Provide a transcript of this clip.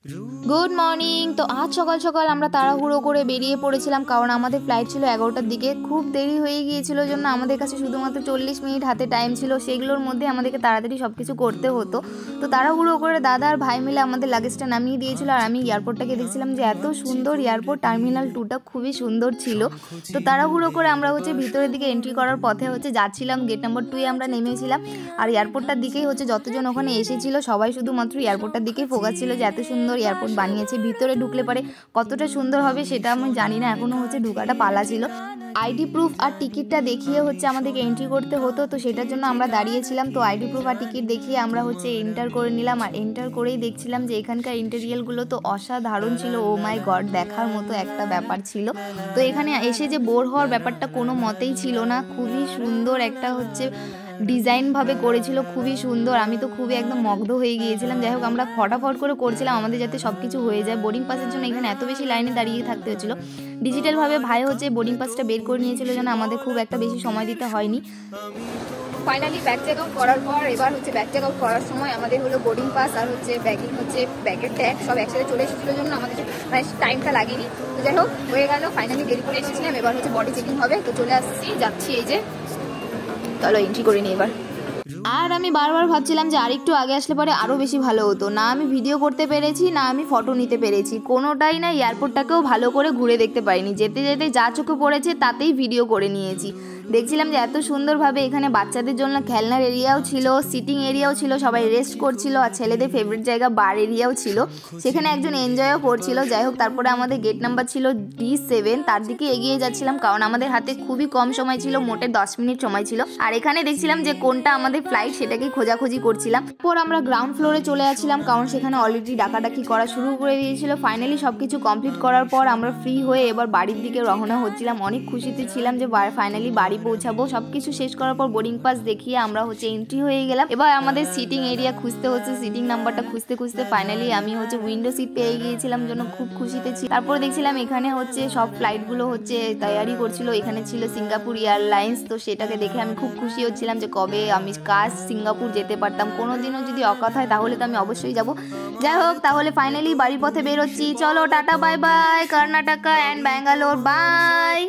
Good morning. তো আজ সকাল সকাল আমরা তাড়াহুড়ো করে বেরিয়ে পড়েছিলাম, কারণ আমাদের ফ্লাইট ছিল 11টার দিকে। খুব দেরি হয়ে গিয়েছিল জন্য আমাদের কাছে শুধুমাত্র 40 মিনিট হাতে টাইম ছিল, সেগুলোর মধ্যে আমাদেরকে তাড়াতাড়ি সব কিছু করতে হতো। তো তাড়াহুড়ো করে দাদা আর ভাই মিলে আমাদের লাগেজটা নামিয়ে দিয়েছিল, আর আমি এয়ারপোর্টটাকে দেখছিলাম যে এত সুন্দর এয়ারপোর্ট, টার্মিনাল 2টা খুবই সুন্দর ছিল। তো তাড়াহুড়ো করে আমরা ভিতরের দিকে এন্ট্রি করার পথে যাচ্ছিলাম, গেট নাম্বার 2 আমরা নেমেছিলাম। আর এয়ারপোর্টটার দিকেই যতজন ওখানে এসেছিল সবাই শুধুমাত্র এয়ারপোর্টটার দিকেই ফোকাস ছিল যে এত সুন্দর এয়ারপোর্ট বানিয়েছে। ভিতরে ঢুকলে পারে কতটা সুন্দর হবে সেটা আমি জানি না, এখনও ঢুকাটা পালা ছিল। আইডি প্রুফ আর টিকিটটা দেখিয়ে আমাদেরকে এন্ট্রি করতে হতো, তো সেটার জন্য আমরা দাঁড়িয়েছিলাম। তো আইডি প্রুফ আর টিকিট দেখিয়ে আমরা এন্টার করে নিলাম, আর এন্টার করেই দেখছিলাম যে এখানকার ইন্টেরিয়ালগুলো তো অসাধারণ ছিল। ও মাই গড, দেখার মতো একটা ব্যাপার ছিল। তো এখানে এসে যে বোর হওয়ার ব্যাপারটা কোনো মতেই ছিল না, খুবই সুন্দর একটা ডিজাইনভাবে করেছিল, খুবই সুন্দর। আমি তো খুবই একদম মগ্ধ হয়ে গিয়েছিলাম। যাই হোক, আমরা ফটাফট করে করছিলাম আমাদের যাতে সব কিছু হয়ে যায়। বোর্ডিং পাসের জন্য এখানে এত বেশি লাইনে দাঁড়িয়ে থাকতে হচ্ছিলো। ডিজিটালভাবে ভাই বোর্ডিং পাসটা বের করে নিয়েছিল যেন আমাদের খুব একটা বেশি সময় দিতে হয়নি। ফাইনালি ব্যাগ চেক আউট করার পর এবার ব্যাগ চেক আউট করার সময় আমাদের বোর্ডিং পাস আর ব্যাগিং ব্যাগের ট্যাগ সব একসাথে চলে এসেছিলো জন্য আমাদের টাইমটা লাগেনি। তো যাই হোক, হয়ে গেল। ফাইনালি দেরি করে এসেছিলাম, এবার বডি চেকিং হবে। তো চলে আসছি, যাচ্ছি, এই যে চলো এন্ট্রি করে নিই এবার। আর আমি বারবার ভাবছিলাম যে আরেকটু আগে আসলে পরে আরও বেশি ভালো হতো। না আমি ভিডিও করতে পেরেছি, না আমি ফটো নিতে পেরেছি, কোনোটাই না। এয়ারপোর্টটাকেও ভালো করে ঘুরে দেখতে পারিনি, যেতে যেতে যা চোখে পড়েছে তাতেই ভিডিও করে নিয়েছি। দেখছিলাম যে এত সুন্দরভাবে এখানে বাচ্চাদের জন্য খেলনার এরিয়াও ছিল, সিটিং এরিয়াও ছিল, সবাই রেস্ট করছিল, আর ছেলেদের ফেভারিট জায়গা বার এরিয়াও ছিল, সেখানে একজন এনজয়ও করছিল। যাই হোক, তারপরে আমাদের গেট নাম্বার ছিল D7, তার দিকে এগিয়ে যাচ্ছিলাম, কারণ আমাদের হাতে খুবই কম সময় ছিল, মোটে 10 মিনিট সময় ছিল। আর এখানে দেখছিলাম যে কোনটা আমাদের ফ্লাইট সেটাকে খোঁজাখুঁজি করছিলাম। পর আমরা গ্রাউন্ড ফ্লোরে চলে আসছিলাম, কারণ সেখানে অলরেডি ডাকাডাকি করা শুরু করে দিয়েছিল। ফাইনালি সব কিছু কমপ্লিট করার পর আমরা ফ্রি হয়ে এবার বাড়ির দিকে রওনা হচ্ছিলাম। অনেক খুশিতে ছিলাম যে ফাইনালি বাড়ি পৌঁছাবো। সবকিছু শেষ করার পর বোর্ডিং পাস দেখিয়ে আমরা এন্ট্রি হয়ে গেলাম। এবার আমাদের সিটিং এরিয়া খুঁজতে সিটিং নাম্বারটা খুঁজতে খুঁজতে ফাইনালি আমি উইন্ডো সিট পেয়ে গিয়েছিলাম, জন্য খুব খুশিতে ছিল। তারপর দেখছিলাম এখানে সব ফ্লাইটগুলো তৈরি করছিল। এখানে ছিল সিঙ্গাপুর এয়ারলাইন্স, তো সেটাকে দেখে আমি খুব খুশি হচ্ছিলাম যে কবে আমি সিঙ্গাপুর যেতে পারতাম। কোনোদিনও যদি অকাত হয় তাহলে তো আমি অবশ্যই যাব। যাই হোক, তাহলে ফাইনালি বাড়ির পথে বেরোচ্ছি। চলো tata, bye bye, Karnataka and Bangalore, by.